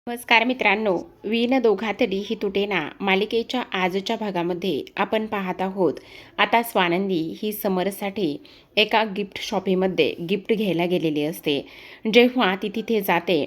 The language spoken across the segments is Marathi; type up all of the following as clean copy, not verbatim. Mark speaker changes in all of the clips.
Speaker 1: नमस्कार मित्रांनो, वीण दोघा तरी ही तुटेना मालिकेच्या आजच्या भागामध्ये आपण पाहत आहोत. आता स्वानंदी ही समरसाठी एका गिफ्ट शॉपीमध्ये गिफ्ट घ्यायला गेलेली असते. जेव्हा ती तिथे जाते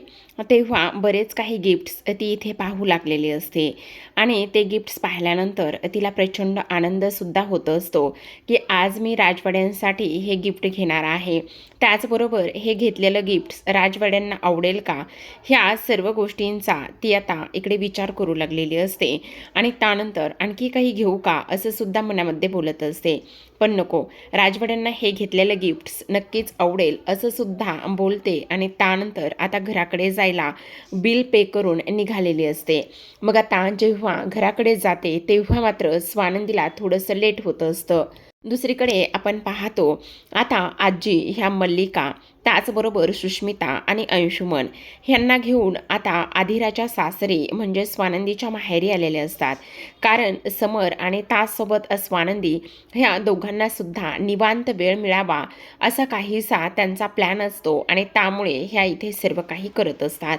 Speaker 1: तेव्हा बरेच काही गिफ्ट्स ती इथे पाहू लागलेली असते आणि ते गिफ्ट्स पाहिल्यानंतर तिला प्रचंड आनंदसुद्धा होत असतो की आज मी राजवाड्यांसाठी हे गिफ्ट घेणार आहे. त्याचबरोबर हे घेतलेलं गिफ्ट्स राजवाड्यांना आवडेल का, ह्या सर्व गोष्टींचा ती आता इकडे विचार करू लागलेली असते आणि त्यानंतर आणखी काही घेऊ का असं सुद्धा मनामध्ये बोलत असते. पण नको, राजवाड्यांना हे घेतलेलं गिफ्ट्स नक्कीच आवडेल असं सुद्धा बोलते आणि त्यानंतर आता घराकडे जायला बिल पे करून निघालेली असते. मग आता जेव्हा घराकडे जाते तेव्हा मात्र स्वानंदीला थोडंसं लेट होत असतं. दुसरीकडे आपण पाहतो आता आजी ह्या मल्लिका, त्याचबरोबर सुष्मिता आणि अंशुमन ह्यांना घेऊन आता आधिराच्या सासरी म्हणजे स्वानंदीच्या माहेरी आलेले असतात. कारण समर आणि ताससोबत स्वानंदी ह्या दोघांना सुद्धा निवांत वेळ मिळावा असा काहीसा त्यांचा प्लॅन असतो आणि त्यामुळे ह्या इथे सर्व काही करत असतात.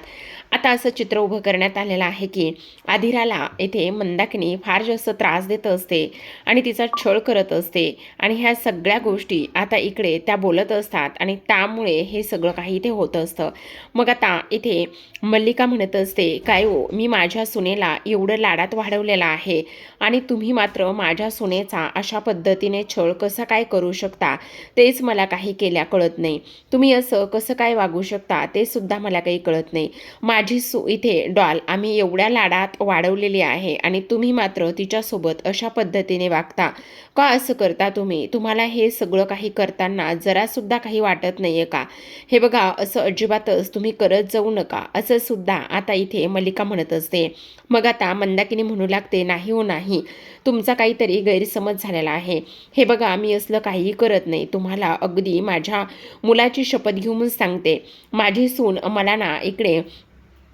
Speaker 1: आता असं चित्र उभं करण्यात आलेलं आहे की आधिराला इथे मंदाकिनी फार जास्त त्रास देत असते आणि तिचा छळ करत असते आणि ह्या सगळ्या गोष्टी आता इकडे त्या बोलत असतात आणि त्यामुळे हे सगळं काही इथे होत असतं. मग आता इथे मल्लिका म्हणत असते, काय हो, मी माझ्या सुनेला एवढं लाडात वाढवलेलं आहे आणि तुम्ही मात्र माझ्या सुनेचा अशा पद्धतीने छळ कसा काय करू शकता, तेच मला काही केल्या कळत नाही. तुम्ही असं कसं काय वागू शकता ते सुद्धा मला काही कळत नाही. माझी इथे डॉल आम्ही एवढ्या लाडात वाढवलेली आहे आणि तुम्ही मात्र तिच्यासोबत अशा पद्धतीने वागता का? असं करता तुम्ही? तुम्हाला हे सगळं काही करताना जरासुद्धा काही वाटत नाही आहे का? हे बघा, असं अजिबातच तुम्ही करत जाऊ नका असं सुद्धा आता इथे मल्लिका म्हणत असते. मग आता मंदाकिनी म्हणू लागते, नाही हो नाही, तुमचा काहीतरी गैरसमज झालेला आहे. हे बघा, मी असलं काहीही करत नाही. तुम्हाला अगदी माझ्या मुलाची शपथ घेऊन सांगते, माझी सून मला ना इकडे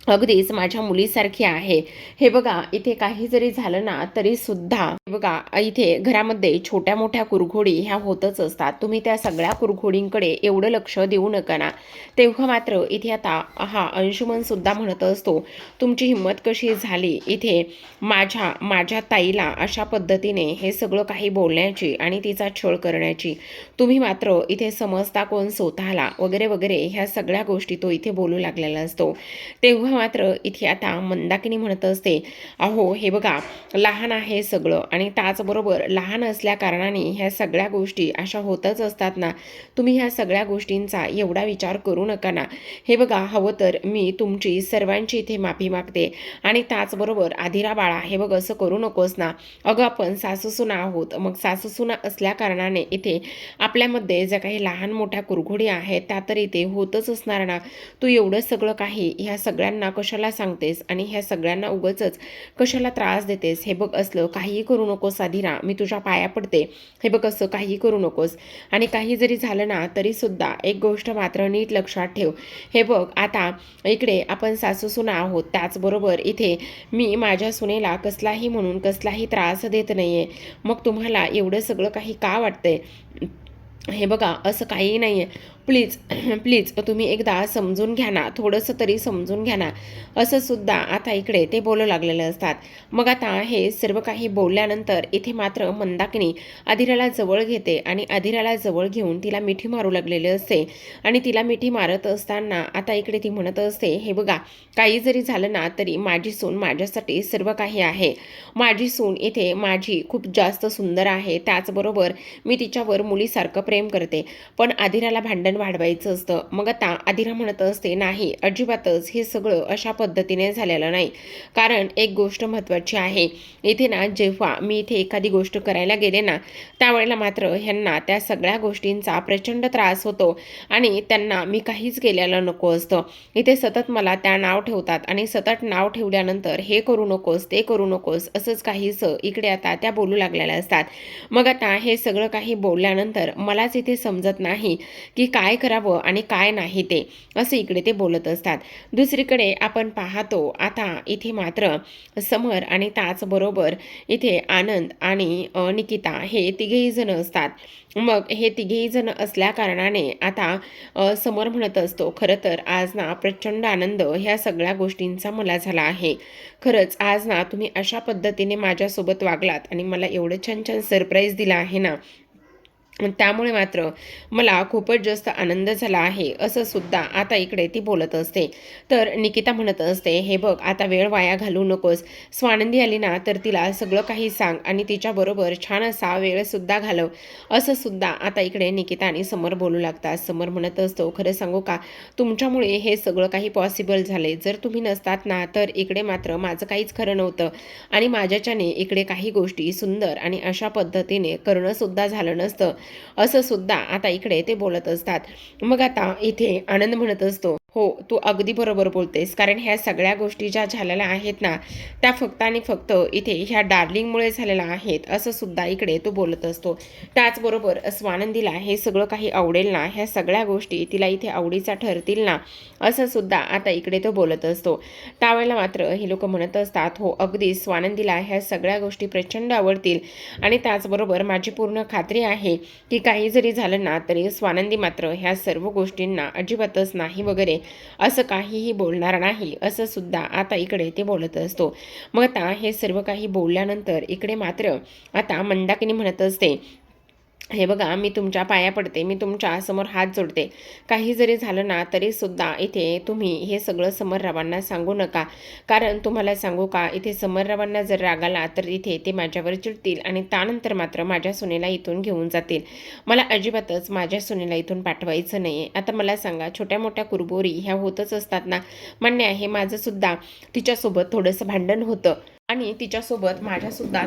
Speaker 1: अगदीच माझ्या मुलीसारखी आहे. हे बघा, इथे काही जरी झालं ना तरी सुद्धा बघा, इथे घरामध्ये छोट्या मोठ्या कुरघोडी ह्या होतच असतात. तुम्ही त्या सगळ्या कुरघोडींकडे एवढं लक्ष देऊ नका ना. तेव्हा मात्र इथे आता हा अंशुमन सुद्धा म्हणत असतो, तुमची हिंमत कशी झाली इथे माझ्या ताईला अशा पद्धतीने हे सगळं काही बोलण्याची आणि तिचा छळ करण्याची. तुम्ही मात्र इथे समजता कोण स्वतःला वगैरे वगैरे ह्या सगळ्या गोष्टी तो इथे बोलू लागलेला असतो. तेव्हा मात्र इथे आता मंदाकिनी म्हणत असते, अहो हे बघा, लहान आहे सगळं आणि त्याचबरोबर लहान असल्या कारणाने ह्या सगळ्या गोष्टी अशा होतच असतात ना. तुम्ही ह्या सगळ्या गोष्टींचा एवढा विचार करू नका ना. हे बघा, हवं तर मी तुमची सर्वांची इथे माफी मागते आणि त्याचबरोबर आधिरा बाळा, हे बघ असं करू नकोस ना. अगं आपण सासूसुना आहोत, मग सासूसुना असल्या कारणाने इथे आपल्यामध्ये ज्या काही लहान मोठ्या कुरघोडी आहेत त्या तर इथे होतच असणार ना. तू एवढं सगळं काही ह्या सगळ्यांना कशाला सांगतेस आणि ह्या सगळ्यांना उगाचच कशाला त्रास देतेस? हे बघ, असलं काहीही करू नकोस आधिरा, मी तुझ्या पाया पडते. हे बघ, असं काहीही करू नकोस आणि काही जरी झालं ना तरी सुद्धा एक गोष्ट मात्र नीट लक्षात ठेव. हे बघ, आता इकडे आपण सासूसुना आहोत, त्याचबरोबर इथे मी माझ्या सुनेला कसलाही म्हणून कसलाही त्रास देत नाहीये. मग तुम्हाला एवढं सगळं काही का वाटतंय? हे बघा, असं काहीही नाही आहे. प्लीज प्लीज तुम्ही एकदा समजून घ्या ना, थोडंसं तरी समजून घ्या ना, असं सुद्धा आता इकडे ते बोलू लागलेले असतात. मग आता हे सर्व काही बोलल्यानंतर इथे मात्र मंदाकिनी आधिराला जवळ घेते आणि आधिराला जवळ घेऊन तिला मिठी मारू लागलेली असते आणि तिला मिठी मारत असताना आता इकडे ती म्हणत असते, हे बघा, काही जरी झालं ना तरी माझी सून माझ्यासाठी सर्व काही आहे. माझी सून इथे माझी खूप जास्त सुंदर आहे, त्याचबरोबर मी तिच्यावर मुलीसारखं प्रेम करते. पण आधिराला भांडण वाढवायचं असतं. मग आता आधिरा म्हणत असते, नाही, अजिबातच हे सगळं अशा पद्धतीने झालेलं नाही. कारण एक गोष्ट महत्त्वाची आहे, इथे ना जेव्हा मी इथे एखादी गोष्ट करायला गेले ना त्यावेळेला मात्र ह्यांना त्या सगळ्या गोष्टींचा प्रचंड त्रास होतो आणि त्यांना मी काहीच केलेलं नको असतं. इथे सतत मला त्या नाव ठेवतात आणि सतत नाव ठेवल्यानंतर हे करू नकोस, ते करू नकोस, असंच काहीसं इकडे आता त्या बोलू लागलेल्या असतात. मग आता हे सगळं काही बोलल्यानंतर मलाच इथे समजत नाही की काय काय करावं आणि काय नाही ते, असं इकडे ते बोलत असतात. दुसरीकडे आपण पाहतो आता इथे मात्र समर आणि त्याचबरोबर इथे आनंद आणि निकिता हे तिघेही जण असतात. मग हे तिघेही जण असल्या कारणाने आता समर म्हणत असतो, खरं तर आज ना प्रचंड आनंद ह्या सगळ्या गोष्टींचा मला झाला आहे. खरंच आज ना तुम्ही अशा पद्धतीने माझ्यासोबत वागलात आणि मला एवढं छान छान सरप्राईज दिला आहे ना, त्यामुळे मात्र मला खूपच जास्त आनंद झाला आहे, असं सुद्धा आता इकडे ती बोलत असते. तर निकिता म्हणत असते, हे बघ आता वेळ वाया घालवू नकोस. स्वानंदी आली ना तर तिला सगळं काही सांग आणि तिच्याबरोबर छान असा वेळसुद्धा घालव, असं सुद्धा आता इकडे निकिता आणि समर बोलू लागतात. समर म्हणत असतो, खरं सांगू का, तुमच्यामुळे हे सगळं काही पॉसिबल झाले. जर तुम्ही नसतात ना तर इकडे मात्र माझं काहीच खरं नव्हतं आणि माझ्याच्याने इकडे काही गोष्टी सुंदर आणि अशा पद्धतीने करणंसुद्धा झालं नसतं, असं सुद्धा आता इकडे ते बोलत असतात. मग आता इथे आनंद म्हणत असतो, हो तू अगदी बरोबर बोलतेस, कारण ह्या सगळ्या गोष्टी ज्या झालेल्या आहेत ना त्या फक्त आणि फक्त इथे ह्या डार्लिंगमुळे झालेल्या आहेत, असं सुद्धा इकडे तो बोलत असतो. त्याचबरोबर स्वानंदीला हे सगळं काही आवडेल ना, ह्या सगळ्या गोष्टी तिला इथे आवडीचा ठरतील ना, असं सुद्धा आता इकडे तो बोलत असतो. त्यावेळेला मात्र हे लोक म्हणत असतात, हो अगदी स्वानंदीला ह्या सगळ्या गोष्टी प्रचंड आवडतील आणि त्याचबरोबर माझी पूर्ण खात्री आहे की काही जरी झालं ना तरी स्वानंदी मात्र ह्या सर्व गोष्टींना अजिबातच नाही वगैरे असं काहीही बोलणार नाही, असं सुद्धा आता इकडे ते बोलत असतो. मग आता हे सर्व काही बोलल्यानंतर इकडे मात्र आता मंदाकिनी म्हणत असते, हे बघा मी तुमच्या पाया पडते, मी तुमच्या समोर हात जोडते. काही जरी झालं ना तरी सुद्धा इथे तुम्ही हे सगळं समररावांना सांगू नका, कारण तुम्हाला सांगू का, इथे समररावांना जर राग आला तर इथे ते माझ्यावर चिडतील आणि त्यानंतर मात्र माझ्या सुनेला इथून घेऊन जातील. मला अजिबातच माझ्या सुनेला इथून पाठवायचं नाही. आता मला सांगा, छोट्या मोठ्या कुरबोरी ह्या होतच असतात ना, मान्य आहे माझं सुद्धा तिच्यासोबत थोडंसं भांडण होतं आणि तिच्यासोबत माझ्यासुद्धा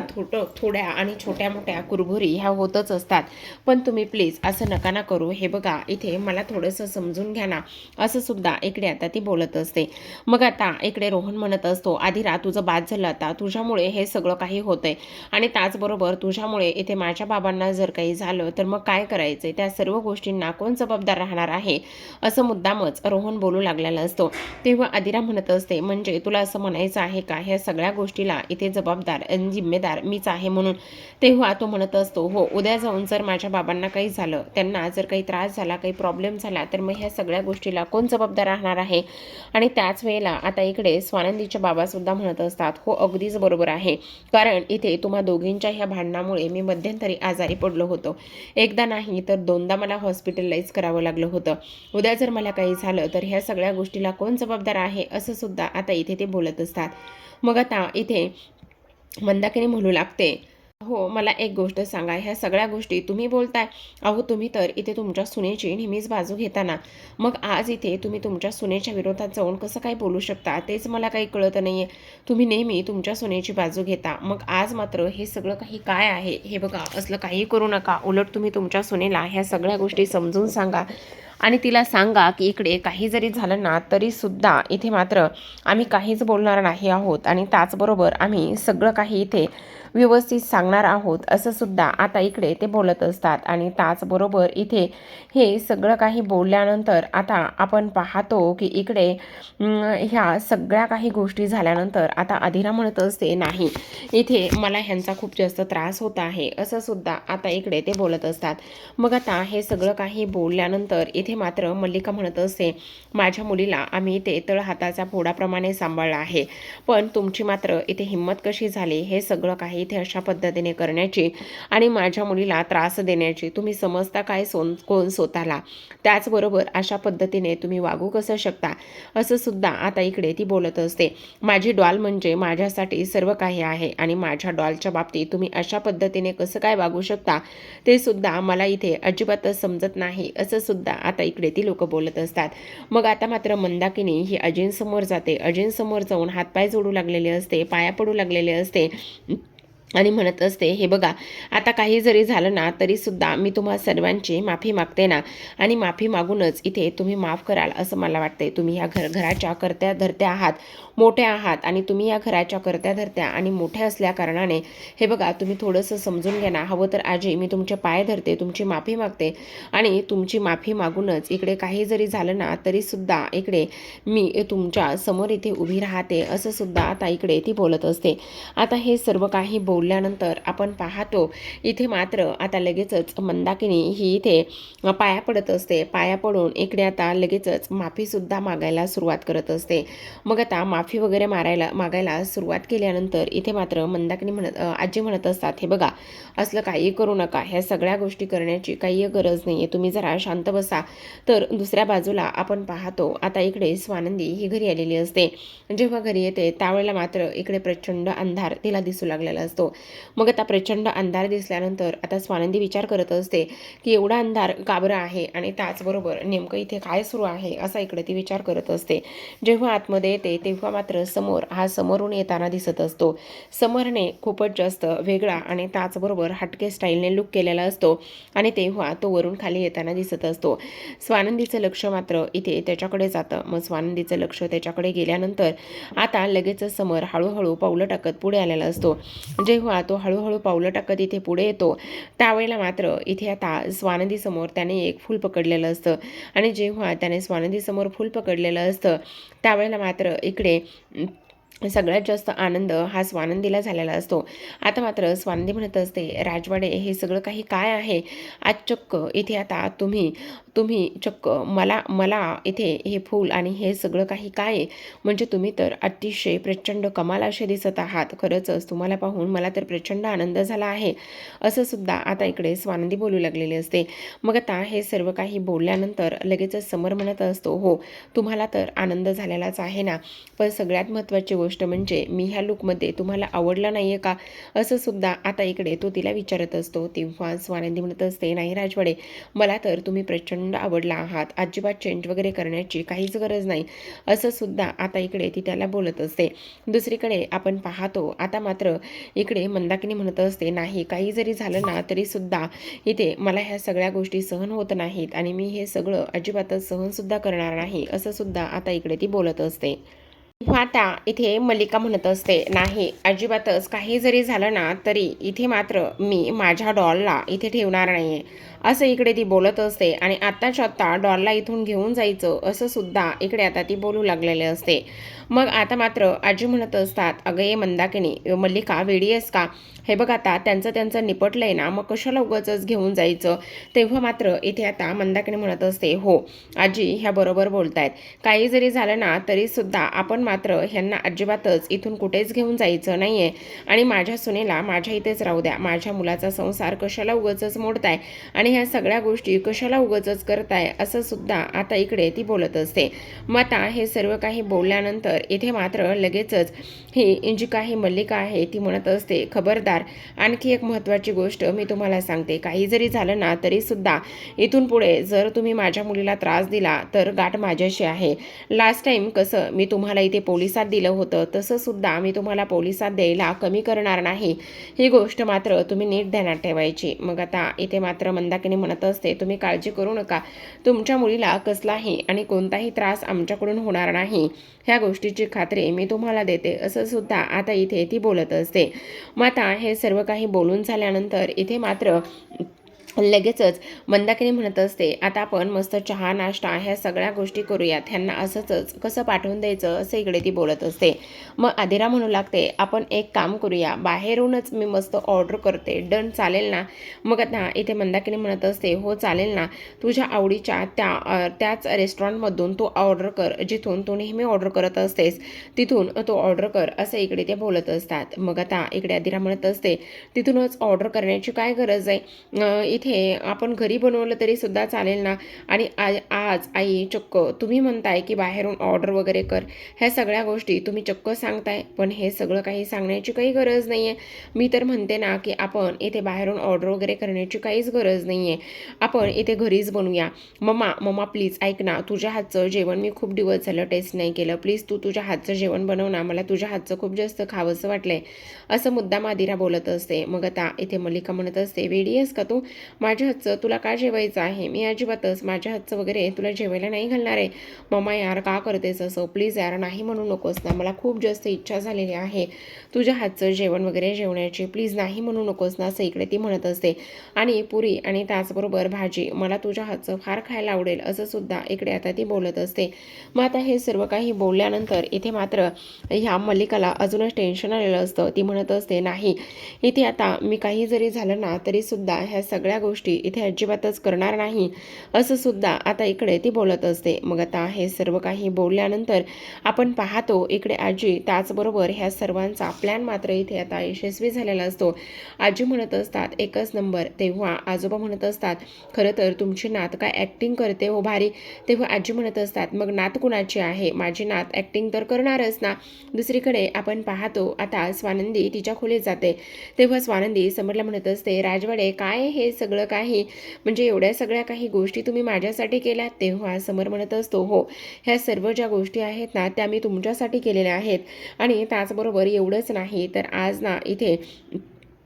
Speaker 1: थोड्या आणि छोट्या मोठ्या कुरबुरी ह्या होतच असतात, पण तुम्ही प्लीज असं नका ना करू. हे बघा इथे मला थोडंसं समजून घ्या ना, असं सुद्धा इकडे आता ती बोलत असते. मग आता इकडे रोहन म्हणत असतो, आधीरा तुझं बाद झालं, आता तुझ्यामुळे हे सगळं काही होतंय आणि त्याचबरोबर तुझ्यामुळे इथे माझ्या बाबांना जर काही झालं तर मग काय करायचंय, त्या सर्व गोष्टींना कोण जबाबदार राहणार आहे, असं मुद्दामच रोहन बोलू लागलेला असतो. तेव्हा आदिरा म्हणत असते, म्हणजे तुला असं म्हणायचं आहे का ह्या सगळ्या गोष्टीला इथे जबाबदार आणि जिम्मेदार मीच आहे म्हणून. तेव्हा तो म्हणत असतो, हो उद्या जाऊन जर माझ्या बाबांना काही झालं, त्यांना जर काही त्रास झाला, काही प्रॉब्लेम झाला, तर मग ह्या सगळ्या गोष्टीला कोण जबाबदार राहणार आहे. आणि त्याच वेळेला आता इकडे स्वानंदीचे बाबा सुद्धा म्हणत असतात, हो अगदीच बरोबर आहे, कारण इथे तुम्हा दोघींच्या ह्या भांडणामुळे मी मध्यंतरी आजारी पडलो होतो. एकदा नाही तर दोनदा मला हॉस्पिटलाइज करावं लागलं होतं. उद्या जर मला काही झालं तर ह्या सगळ्या गोष्टीला कोण जबाबदार आहे, असं सुद्धा आता इथे ते बोलत असतात. मग आता इथे मंदाकिनी म्हणू लागते, हो मला एक गोष्ट सांगा, ह्या सगळ्या गोष्टी तुम्ही बोलताय, अहो तुम्ही तर इथे तुमच्या सुनेची नेहमीच बाजू घेताना, मग आज इथे तुम्ही तुमच्या सुनेच्या विरोधात जाऊन कसं काय बोलू शकता, तेच मला काही कळत नाहीये. तुम्ही नेहमी तुमच्या सुनेची बाजू घेता, मग आज मात्र हे सगळं काही काय आहे. हे बघा असलं काही करू नका, उलट तुम्ही तुमच्या सुनेला ह्या सगळ्या गोष्टी समजून सांगा आणि तिला सांगा की इकडे काही जरी झालं ना तरी सुद्धा इथे मात्र आम्ही काहीच बोलणार नाही आहोत आणि त्याचबरोबर आम्ही सगळं काही इथे व्यवस्थित सांगणार आहोत, असं सुद्धा आता इकडे ते बोलत असतात. आणि त्याचबरोबर इथे हे सगळं काही बोलल्यानंतर आता आपण पाहतो की इकडे ह्या सगळ्या काही गोष्टी झाल्यानंतर आता अधिरा म्हणत असते, नाही इथे मला ह्यांचा खूप जास्त त्रास होत आहे, असं सुद्धा आता इकडे ते बोलत असतात. मग आता हे सगळं काही बोलल्यानंतर इथे मात्र मल्लिका म्हणत असते, माझ्या मुलीला आम्ही इथे तळहाताच्या फोडाप्रमाणे सांभाळलं आहे, पण तुमची मात्र इथे हिंमत कशी झाली हे सगळं काही इथे अशा पद्धतीने करण्याची आणि माझ्या मुलीला त्रास देण्याची. तुम्ही समजता काय कोण स्वतःला, त्याचबरोबर अशा पद्धतीने तुम्ही वागू कसं शकता, असं सुद्धा आता इकडे ती बोलत असते. माझी डॉल म्हणजे माझ्यासाठी सर्व काही आहे आणि माझ्या डॉलच्या बाबतीत तुम्ही अशा पद्धतीने कसं काय वागू शकता ते सुद्धा मला इथे अजिबातच समजत नाही, असं सुद्धा आता इकडे ती लोक बोलत असतात. मग आता मात्र मंदाकिनी ही अजिनसमोर जाते. अजिनसमोर जाऊन हातपाय जोडू लागलेले असते, पाया पडू लागलेले असते आणि म्हणत असते, हे बघा, आता काही जरी झालं ना तरीसुद्धा मी तुम्हा सर्वांची माफी मागते ना, आणि माफी मागूनच इथे तुम्ही माफ कराल असं मला वाटते. तुम्ही या घराच्या करत्या धरत्या आहात, मोठ्या आहात, आणि तुम्ही या घराच्या करत्या धरत्या आणि मोठ्या असल्या कारणाने हे बघा, तुम्ही थोडंसं समजून घ्या ना. हवं तर आजी, मी तुमचे पाय धरते, तुमची माफी मागते, आणि तुमची माफी मागूनच इकडे काही जरी झालं ना तरीसुद्धा इकडे मी तुमच्या समोर इथे उभी राहते, असं सुद्धा आता इकडे ती बोलत असते. आता हे सर्व काही बोलल्यानंतर आपण पाहतो इथे मात्र आता लगेचच मंदाकिनी ही इथे पाया पडत असते. पाया पडून इकडे आता लगेचच माफीसुद्धा मागायला सुरुवात करत असते. मग आता माफी वगैरे मागायला सुरुवात केल्यानंतर इथे मात्र मंदाकिनी आजी म्हणत असतात, हे बघा, असलं काही करू नका, ह्या सगळ्या गोष्टी करण्याची काही गरज नाही आहे, तुम्ही जरा शांत बसा. तर दुसऱ्या बाजूला आपण पाहतो आता इकडे स्वानंदी ही घरी आलेली असते. जेव्हा घरी येते त्यावेळेला मात्र इकडे प्रचंड अंधार तिला दिसू लागलेला असतो. मग आता प्रचंड अंधार दिसल्यानंतर आता स्वानंदी विचार करत असते की एवढा अंधार का बरं आहे, आणि त्याचबरोबर नेमकं इथे काय सुरू आहे असा इकडे ती विचार करत असते. जेव्हा आतमध्ये येते तेव्हा मात्र समोरून येताना दिसत असतो. समरने खूपच जास्त वेगळा आणि त्याचबरोबर हटके स्टाईलने लुक केलेला असतो, आणि तेव्हा तो वरून खाली येताना दिसत असतो. स्वानंदीचं लक्ष मात्र इथे त्याच्याकडे जातं. मग स्वानंदीचं लक्ष त्याच्याकडे गेल्यानंतर आता लगेचच समर हळूहळू पावलं टाकत पुढे आलेला असतो. जेव्हा तो हळूहळू पावलं टाकत इथे पुढे येतो त्यावेळेला मात्र इथे आता स्वानंदीसमोर त्याने एक फूल पकडलेलं असतं, आणि जेव्हा त्याने स्वानंदीसमोर फूल पकडलेलं असतं त्यावेळेला मात्र इकडे सगळ्यात जास्त आनंद हा स्वानंदीला झालेला असतो. आता मात्र स्वानंदी म्हणत असते, राजवाडे, हे सगळं काही काय आहे? आज चक्क इथे आता तुम्ही चक्क मला इथे हे फूल आणि हे सगळं काही काय आहे? म्हणजे तुम्ही तर अतिशय प्रचंड कमाल असे दिसत आहात. खरंच तुम्हाला पाहून मला तर प्रचंड आनंद झाला आहे, असं सुद्धा आता इकडे स्वानंदी बोलू लागलेली असते. मग आता हे सर्व काही बोलल्यानंतर लगेचच समर म्हणत असतो, हो, तुम्हाला तर आनंद झालेलाच आहे ना, पण सगळ्यात महत्त्वाची गोष्ट म्हणजे मी ह्या लुकमध्ये तुम्हाला आवडलं नाही आहे का, असं सुद्धा आता इकडे तो तिला विचारत असतो. तेव्हा स्वानंदी म्हणत असते, नाही राजवाडे, मला तर तुम्ही प्रचंड आवडला आहात, अजिबात चेंज वगैरे करण्याची काहीच गरज नाही, असं सुद्धा आता इकडे ती त्याला बोलत असते. दुसरीकडे आपण पाहतो आता मात्र इकडे मंदाकिनी म्हणत असते, नाही, काही जरी झालं ना तरी सुद्धा इथे मला ह्या सगळ्या गोष्टी सहन होत नाहीत, आणि मी हे सगळं अजिबातच सहन सुद्धा करणार नाही, असं सुद्धा आता इकडे ती बोलत असते. आता इथे मल्लिका म्हणत असते, नाही, अजिबातच काही जरी झालं ना तरी इथे मात्र मी माझ्या डॉलला इथे ठेवणार नाहीये, असं इकडे ती बोलत असते. आणि आत्ताच्या आत्ता डॉलला इथून घेऊन जायचं असं सुद्धा इकडे आता ती बोलू लागलेले असते. मग आता मात्र आजी म्हणत असतात, अगं ये मंदाकिनी, मल्लिका वेडी आहेस का? हे बघ, आता त्यांचं निपटलंय ना, मग कशाला उगाचच घेऊन जायचं? तेव्हा मात्र इथे आता मंदाकिनी म्हणत असते, हो आजी, ह्या बरोबर बोलतायत, काही जरी झालं ना तरी सुद्धा आपण मात्र ह्यांना अजिबातच इथून कुठेच घेऊन जायचं नाहीये, आणि माझ्या सुनेला माझ्या इथेच राहू द्या. माझ्या मुलाचा संसार कशाला उगाचच मोडताय, आणि ह्या सगळ्या गोष्टी कशाला उगाचच करताय, असं सुद्धा आता इकडे ती बोलत असते. मग आता हे सर्व काही बोलल्यानंतर इथे मात्र लगेचच ही जी काही मल्लिका आहे ती म्हणत असते, खबरदार, आणखी एक महत्त्वाची गोष्ट मी तुम्हाला सांगते, काही जरी झालं ना तरी सुद्धा इथून पुढे जर तुम्ही माझ्या मुलीला त्रास दिला तर गाठ माझ्याशी आहे. लास्ट टाइम कसं मी तुम्हाला इथे पोलिसात दिलं होतं तसं सुद्धा मी तुम्हाला पोलिसात द्यायला कमी करणार नाही, ही गोष्ट मात्र तुम्ही नीट ध्यानात ठेवायची. मग आता इथे मात्र मंदाकिनी म्हणत असते, तुम्ही काळजी करू नका, तुमच्या मुलीला कसलाही आणि कोणताही त्रास आमच्याकडून होणार नाही, ह्या गोष्टीची खात्री मी तुम्हाला देते, असं सुद्धा आता इथे ती बोलत असते. मग आता हे सर्व काही बोलून झाल्यानंतर इथे मात्र लगेचच मंदाकिनी म्हणत असते, आता आपण मस्त चहा नाश्ता ह्या सगळ्या गोष्टी करूयात, ह्यांना असंच कसं पाठवून द्यायचं, असं इकडे ती बोलत असते. मग आदिरा म्हणू लागते, आपण एक काम करूया, बाहेरूनच मी मस्त ऑर्डर करते, डन, चालेल ना? मग आता इथे मंदाकिनी म्हणत असते, हो चालेल ना, तुझ्या आवडीच्या त्याच रेस्टॉरंटमधून तू ऑर्डर कर, जिथून तू नेहमी ऑर्डर करत असतेस तिथून तो ऑर्डर कर, असं इकडे ते बोलत असतात. मग आता इकडे आदिरा म्हणत असते, तिथूनच ऑर्डर करण्याची काय गरज आहे, इथे आपण घरी बनवलं तरी सुद्धा चालेल ना. आणि आज आई चक्क तुम्ही म्हणताय की बाहेरून ऑर्डर वगैरे कर, ह्या सगळ्या गोष्टी तुम्ही चक्क सांगताय. पण हे सगळं काही सांगण्याची काही गरज नाही आहे. मी तर म्हणते ना की आपण इथे बाहेरून ऑर्डर वगैरे करण्याची काहीच गरज नाही आहे. आपण इथे घरीच बनवूया. मम्मा प्लीज ऐक ना, तुझ्या हातचं जेवण मी खूप दिवस झालं टेस्ट नाही केलं. प्लीज तू तुझ्या हातचं जेवण बनव ना, मला तुझ्या हातचं खूप जास्त खावंसं वाटलंय, असं मुद्दाम आदिरा बोलत असते. मग आता इथे मल्लिका म्हणत असते, वेडी आहेस का तू? माझ्या हातचं तुला का जेवायचं आहे? मी अजिबातच माझ्या हातचं वगैरे तुला जेवायला नाही घालणार आहे. मम्मा यार का करतेस असं? प्लीज यार नाही म्हणू नकोस ना, मला खूप जास्त इच्छा झालेली आहे तुझ्या हातचं जेवण वगैरे जेवण्याची, प्लीज नाही म्हणू नकोस ना, असं इकडे ती म्हणत असते. आणि पुरी आणि त्याचबरोबर भाजी मला तुझ्या हातचं फार खायला आवडेल, असं सुद्धा इकडे आता ती बोलत असते. मग आता हे सर्व काही बोलल्यानंतर इथे मात्र ह्या मल्लिकाला अजूनच टेन्शन आलेलं असतं. ती म्हणत असते, नाही इथे आता मी काही जरी झालं ना तरी सुद्धा ह्या सगळ्या गोष्टी इथे अजिबातच करणार नाही, असं सुद्धा आता इकडे ती बोलत असते. मग आता हे सर्व काही बोलल्यानंतर आपण पाहतो इकडे आजी त्याचबरोबर ह्या सर्वांचा प्लॅन मात्र इथे आता यशस्वी झालेला असतो. आजी म्हणत असतात, एकच नंबर. तेव्हा आजोबा म्हणत असतात, खरं तर तुमची नात काय ॲक्टिंग करते हो भारी. तेव्हा आजी म्हणत असतात, मग नात कुणाची आहे? माझी नात ॲक्टिंग तर करणारच ना. दुसरीकडे आपण पाहतो आता स्वानंदी तिच्या खोलीत जाते. तेव्हा स्वानंदी समरला म्हणत असते, राजवाडे काय हे सगळं काही, म्हणजे एवढ्या सगळ्या काही गोष्टी तुम्ही माझ्यासाठी केल्यात? तेव्हा समर म्हणत असतो, हो ह्या सर्व ज्या गोष्टी आहेत ना त्या मी तुमच्यासाठी केलेल्या आहेत. आणि त्याचबरोबर एवढंच नाही तर आज ना इथे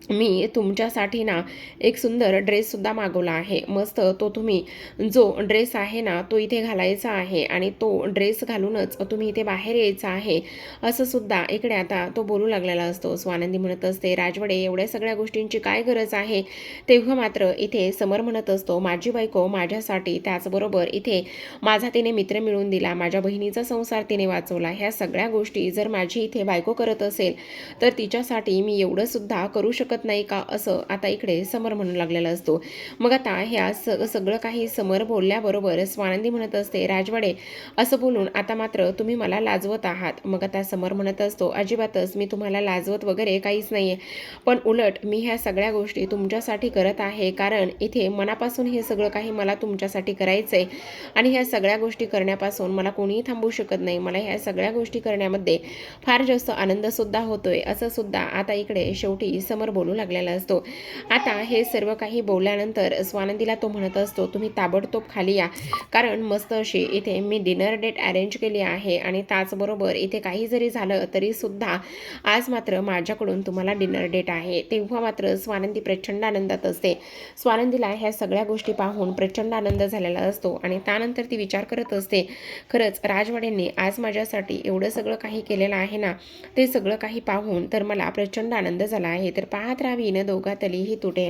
Speaker 1: मी तुमच्यासाठी ना एक सुंदर ड्रेससुद्धा मागवला आहे. मस्त तो तुम्ही जो ड्रेस आहे ना तो इथे घालायचा आहे आणि तो ड्रेस घालूनच तुम्ही इथे बाहेर यायचं आहे, असं सुद्धा इकडे आता तो बोलू लागलेला असतो. स्वानंदी म्हणत असते, राजवाडे एवढ्या सगळ्या गोष्टींची काय गरज आहे? तेव्हा मात्र इथे समर म्हणत असतो, माझी बायको माझ्यासाठी, त्याचबरोबर इथे माझा तिने मित्र मिळून दिला, माझ्या बहिणीचा संसार तिने वाचवला, ह्या सगळ्या गोष्टी जर माझी इथे बायको करत असेल तर तिच्यासाठी मी एवढं सुद्धा करू शकत नाही का, असं आता इकडे समर म्हणू लागलेला असतो. मग आता ह्या सगळं काही समर बोलल्याबरोबर स्वानंदी म्हणत असते, राजवाडे असं बोलून आता मात्र तुम्ही मला लाजवत आहात. मग आता समर म्हणत असतो, अजिबातच मी तुम्हाला लाजवत वगैरे काहीच नाहीये, पण उलट मी ह्या सगळ्या गोष्टी तुमच्यासाठी करत आहे, कारण इथे मनापासून हे सगळं काही मला तुमच्यासाठी करायचंय आणि ह्या सगळ्या गोष्टी करण्यापासून मला कोणीही थांबवू शकत नाही. मला ह्या सगळ्या गोष्टी करण्यामध्ये फार जास्त आनंद सुद्धा होतोय, असं सुद्धा आता इकडे शेवटी समर बोलू लागलेला असतो. आता हे सर्व काही बोलल्यानंतर स्वानंदीला तो म्हणत असतो, तुम्ही ताबडतोब खाली या, कारण मस्त अशी इथे मी डिनर डेट अरेंज केली आहे आणि त्याचबरोबर इथे काही जरी झालं तरी सुद्धा आज मात्र माझ्याकडून तुम्हाला डिनर डेट आहे. तेव्हा मात्र स्वानंदी प्रचंड आनंदात असते. स्वानंदीला ह्या सगळ्या गोष्टी पाहून प्रचंड आनंद झालेला असतो आणि त्यानंतर ती विचार करत असते, खरंच राजवाड्यांनी आज माझ्यासाठी एवढं सगळं काही केलेलं आहे ना, ते सगळं काही पाहून तर मला प्रचंड आनंद झाला आहे. तर पाहत राहा विनोदोगातली ही तुटे.